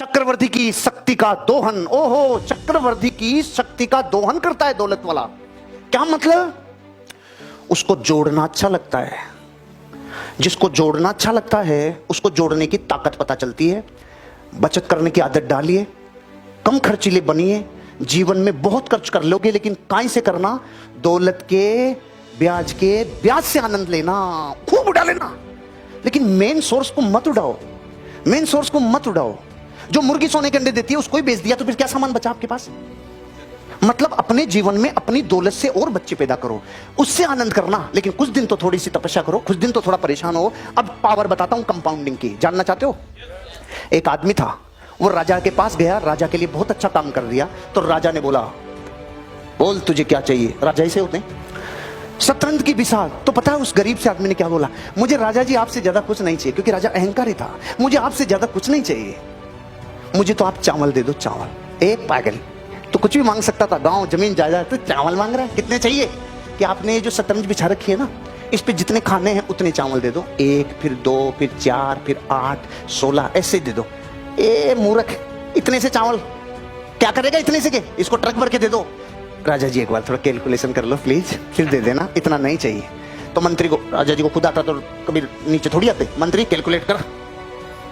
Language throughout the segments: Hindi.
चक्रवर्ती की शक्ति का दोहन। ओहो, चक्रवर्ती की शक्ति का दोहन करता है दौलत वाला। क्या मतलब? उसको जोड़ना अच्छा लगता है। जिसको जोड़ना अच्छा लगता है उसको जोड़ने की ताकत पता चलती है। बचत करने की आदत डालिए, कम खर्चीले बनिए। जीवन में बहुत खर्च कर लोगे लेकिन काहे से करना? दौलत के ब्याज से आनंद लेना, खूब उड़ा लेना। लेकिन मेन सोर्स को मत उड़ाओ, मेन सोर्स को मत उड़ाओ। जो मुर्गी सोने के अंडे देती है उसको ही बेच दिया तो फिर क्या सामान बचा आपके पास? मतलब अपने जीवन में अपनी दौलत से और बच्चे पैदा करो, उससे आनंद करना। लेकिन कुछ दिन तो थोड़ी सी तपस्या करो, कुछ दिन तो थोड़ा परेशान हो। अब पावर बताता हूं कंपाउंडिंग की, जानना चाहते हो? एक आदमी था, वो राजा के पास गया, राजा के लिए बहुत अच्छा काम कर दिया। तो राजा ने बोला, बोल तुझे क्या चाहिए? राजा ऐसे होते हैं, शतरंज की बिसात। तो पता है उस गरीब से आदमी ने क्या बोला? मुझे राजा जी आपसे ज्यादा कुछ नहीं चाहिए, क्योंकि राजा अहंकारी था। मुझे आपसे ज्यादा कुछ नहीं चाहिए, मुझे तो आप चावल दे दो, चावल। एक पागल तो कुछ भी मांग सकता था, गांव जमीन जायदाद, तो चावल मांग रहा है। कितने चाहिए? कि आपने जो शतरंज बिछा रखी है ना, इस पे जितने खाने हैं उतने चावल दे दो। 1, फिर 2, फिर 4, फिर 8, 16 ऐसे दे दो। ए मूर्ख, इतने से चावल क्या करेगा? इतने से के इसको ट्रक भर के दे दो। राजा जी एक बार थोड़ा कैलकुलेशन कर लो प्लीज, फिर दे देना, इतना नहीं चाहिए। तो मंत्री को, राजा जी को खुद आता तो कभी नीचे थोड़ी आते। मंत्री कैलकुलेट कर।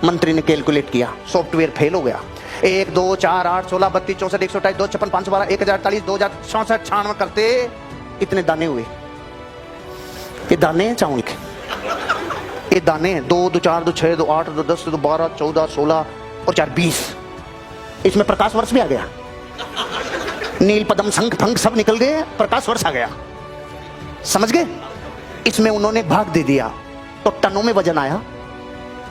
मंत्री ने कैलकुलेट किया, सॉफ्टवेयर फेल हो गया। 1, 2, 4, 8, 16, 32, 64, 128, 2, 56, 512, 1048, 2064, 96 करते इतने दाने हुए। ये दाने हैं चावल के, ये दाने हैं। 2, 2, 4, 2, 6, 2, 8, 2, 10, 2, 12, 14, 16 और 4, 20। इसमें प्रकाश वर्ष भी आ गया। नील पदम शंख भंग सब निकल गए, प्रकाश वर्ष आ गया। समझ गए? इसमें उन्होंने भाग दे दिया तो टनों में वजन आया,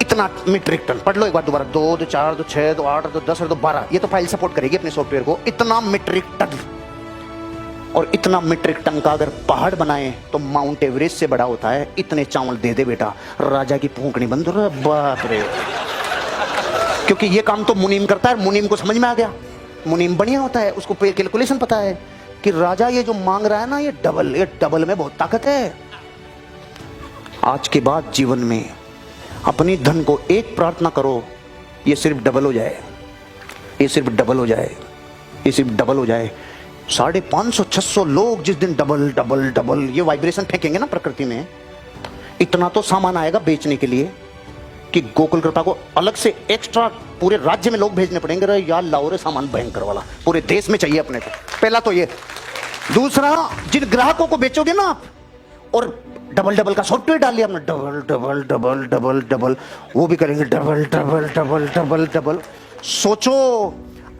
इतना मीट्रिक टन। पढ़ लो एक बार दोबारा। 2, 2, 4, 2, 6, 2, 8, 2, 10 और 2, 12। ये तो फाइल सपोर्ट करेगी अपने सॉफ्टवेयर को। इतना मीट्रिक टन, और इतना मीट्रिक टन का अगर पहाड़ बनाए तो माउंट एवरेस्ट से बड़ा होता है। इतने चावल दे दे बेटा। राजा की भूख नहीं बंद हो रहा। बाप रे, क्योंकि ये काम तो मुनीम करता है। मुनीम को समझ में आ गया, मुनीम बढ़िया होता है, उसको कैलकुलेशन पता है कि राजा ये जो मांग रहा है ना, ये डबल में बहुत ताकत है। आज के बाद जीवन में अपनी धन को एक प्रार्थना करो, ये सिर्फ डबल हो जाए, ये सिर्फ डबल हो जाए, ये सिर्फ डबल हो जाए। 550, 600 लोग जिस दिन डबल डबल डबल ये वाइब्रेशन फेंकेंगे ना प्रकृति में, इतना तो सामान आएगा बेचने के लिए कि गोकुल कृपा को अलग से एक्स्ट्रा पूरे राज्य में लोग भेजने पड़ेंगे। रे यार लाओ रे सामान भयंकर वाला, पूरे देश में चाहिए अपने को। पहला तो ये। दूसरा, जिन ग्राहकों को बेचोगे ना आप, और डबल डबल का सॉफ्टवेयर डाल लिया आपने, double double double double double, वो भी करेंगे double double double double double. सोचो,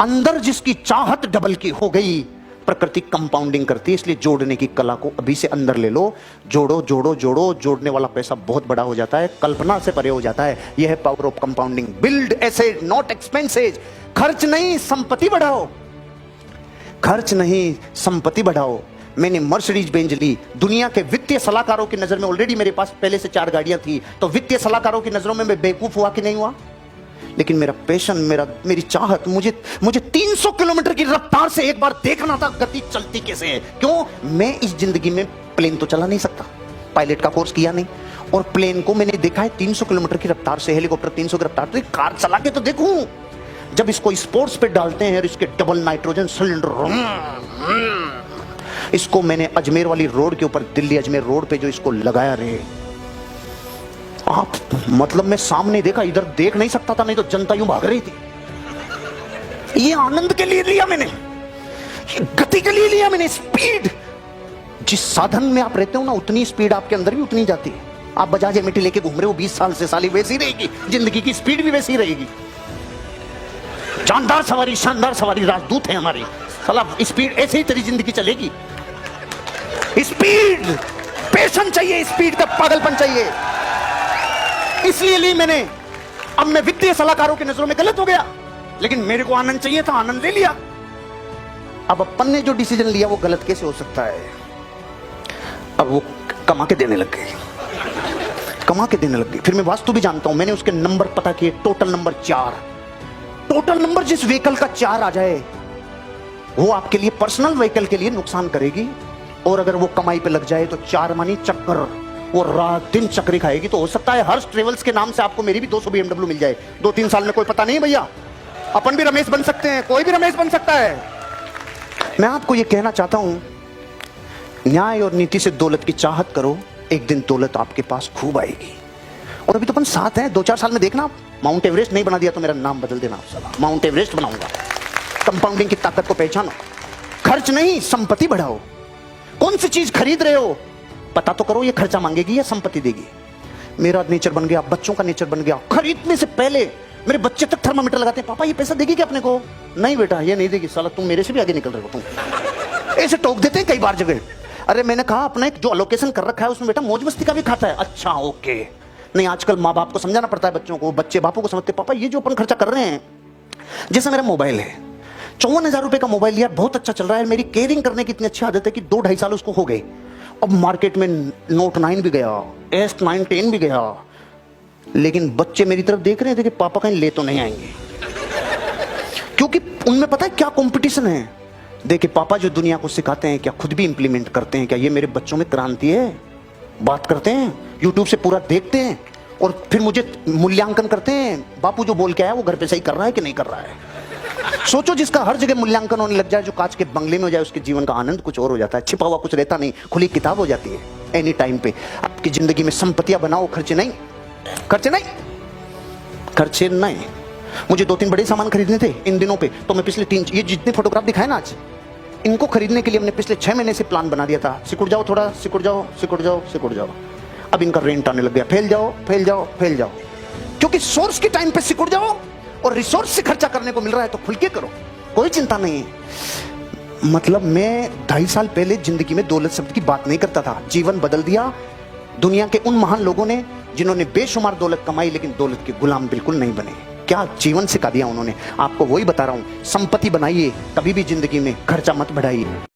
अंदर जिसकी चाहत डबल की हो गई। प्रकृति कंपाउंडिंग करती है, इसलिए जोड़ने की कला को अभी से अंदर ले लो। जोड़ो जोड़ो जोड़ो, जोड़ने वाला पैसा बहुत बड़ा हो जाता है, कल्पना से परे हो जाता है। यह है power of compounding. Build asset not expenses. खर्च नहीं, संपत्ति बढ़ाओ। खर्च नहीं, संपत्ति बढ़ाओ। मैंने मर्सिडीज बेंज ली। दुनिया के वित्तीय सलाहकारों की नजर में ऑलरेडी मेरे पास पहले से 4 गाड़ियां थी, तो वित्तीय सलाहकारों की नजरों में मैं बेवकूफ हुआ कि नहीं हुआ? लेकिन मेरा पैशन, मेरी चाहत, मुझे 300 किलोमीटर की रफ्तार से एक बार देखना था गति चलती कैसे है। क्यों? मैं इस जिंदगी में प्लेन तो चला नहीं सकता, पायलट का कोर्स किया नहीं, और प्लेन को मैंने देखा है 300 किलोमीटर की रफ्तार से, हेलीकॉप्टर 300 की रफ्तार, तो कार चला के तो देखूं। जब इसको स्पोर्ट्स पे डालते हैं और इसके डबल नाइट्रोजन सिलेंडर, इसको मैंने अजमेर वाली रोड के ऊपर, दिल्ली अजमेर रोड पे जो इसको लगाया रे, आप मतलब मैं सामने देखा, इधर देख नहीं सकता था, नहीं तो जनता यूं भाग रही थी। ये आनंद के लिए लिया मैंने, ये गति के लिए लिया मैंने। स्पीड, जिस साधन में आप रहते हो ना, उतनी स्पीड आपके अंदर भी उतनी जाती है। आप बजाज एमिटी लेके घूम रहे हो 20 साल से, साली वैसी रहेगी, जिंदगी की स्पीड भी वैसी रहेगी। जानदार सवारी, शानदार सवारी, राजदूत है हमारी। साला स्पीड ऐसे ही तेरी जिंदगी चलेगी। स्पीड, पैशन चाहिए, स्पीड का पागलपन चाहिए। इसलिए ली मैंने। अब मैं वित्तीय सलाहकारों की नजरों में गलत हो गया, लेकिन मेरे को आनंद चाहिए था, आनंद ले लिया। अब अपन ने जो डिसीजन लिया वो गलत कैसे हो सकता है? अब वो कमा के देने लग गए, कमा के देने लग गए। फिर मैं वास्तु भी जानता हूं, मैंने उसके नंबर पता किए। टोटल नंबर 4, टोटल नंबर जिस व्हीकल का 4 आ जाए वो आपके लिए, पर्सनल व्हीकल के लिए नुकसान करेगी। और अगर वो कमाई पे लग जाए तो 4 मानी चक्कर, वो रात दिन चक्री खाएगी। तो हो सकता है हर्ष ट्रेवल्स के नाम से आपको मेरी भी 200 BMW मिल जाए 2-3 साल में, कोई पता नहीं भैया। अपन भी रमेश बन सकते हैं, कोई भी रमेश बन सकता है। मैं आपको यह कहना चाहता हूं, न्याय और नीति से दौलत की चाहत करो, एक दिन दौलत आपके पास खूब आएगी। और अभी तो अपन साथ हैं, 2-4 साल में देखना आप माउंट एवरेस्ट नहीं बना दिया तो मेरा नाम बदल देना, माउंट एवरेस्ट बनाऊंगा। कंपाउंडिंग की ताकत को पहचानो, खर्च नहीं संपत्ति बढ़ाओ। कौन सी चीज खरीद रहे हो पता तो करो, ये खर्चा मांगेगी या संपत्ति देगी। मेरा नेचर बन गया, बच्चों का नेचर बन गया, खरीदने से पहले मेरे बच्चे तक थर्मामीटर लगाते हैं, पापा ये पैसा देगी क्या अपने को? नहीं बेटा ये नहीं देगी, साला तुम मेरे से भी आगे निकल रहे हो तुम। ऐसे टोक देते हैं कई बार जगह। अरे मैंने कहा अपना एक जो अलोकेशन कर रखा है उसमें बेटा मौज मस्ती का भी खाता है। अच्छा ओके। नहीं आजकल माँ बाप को समझाना पड़ता है बच्चों को, बच्चे बापों को समझते, पापा ये जो अपन खर्चा कर रहे हैं, जैसे मेरा मोबाइल है 54,000 रुपए का मोबाइल लिया, बहुत अच्छा चल रहा है, मेरी केयरिंग करने की इतनी अच्छी आदत है कि 2-2.5 साल उसको हो गए। अब मार्केट में नोट 9 भी गया, S9 10 भी गया, लेकिन बच्चे मेरी तरफ देख रहे थे कि पापा कहीं ले तो नहीं आएंगे, क्योंकि उनमें पता है क्या कंपटीशन है। देखिए पापा जो दुनिया को सिखाते हैं क्या खुद भी इंप्लीमेंट करते हैं क्या? ये मेरे बच्चों में क्रांति है। बात करते हैं यूट्यूब से पूरा देखते हैं और फिर मुझे मूल्यांकन करते हैं, बापू जो बोल के आया वो घर पे सही कर रहा है कि नहीं कर रहा है। सोचो जिसका हर जगह मूल्यांकन होने लग जाए, जो कांच के बंगले में हो जाए, उसके जीवन का आनंद कुछ और हो जाता है, छिपा हुआ कुछ रहता नहीं, खुली किताब हो जाती है एनी टाइम पे। आपकी जिंदगी में संपत्तियां बनाओ, खर्चे नहीं, खर्चे नहीं, खर्चे नहीं। मुझे 2-3 बड़े सामान खरीदने थे इन दिनों पे, तो मैं पिछले 3 ये जितने फोटोग्राफ दिखाए ना आज, इनको खरीदने के लिए हमने पिछले 6 महीने से प्लान बना दिया था। सिकुड़ जाओ थोड़ा, सिकुड़ जाओ, सिकुड़ जाओ, सिकुड़ जाओ। अब इनका रेंट आने लग गया, फैल जाओ, फैल जाओ, फैल जाओ। क्योंकि सोर्स के टाइम पे सिकुड़ जाओ और रिसोर्स से खर्चा करने को मिल रहा है तो खुल के करो, कोई चिंता नहीं है। मतलब मैं 2.5 साल पहले जिंदगी में दौलत शब्द की बात नहीं करता था, जीवन बदल दिया दुनिया के उन महान लोगों ने जिन्होंने बेशुमार दौलत कमाई लेकिन दौलत के गुलाम बिल्कुल नहीं बने। क्या जीवन सिखा दिया उन्होंने, आपको वही बता रहा हूं। संपत्ति बनाइए, कभी भी जिंदगी में खर्चा मत बढ़ाइए।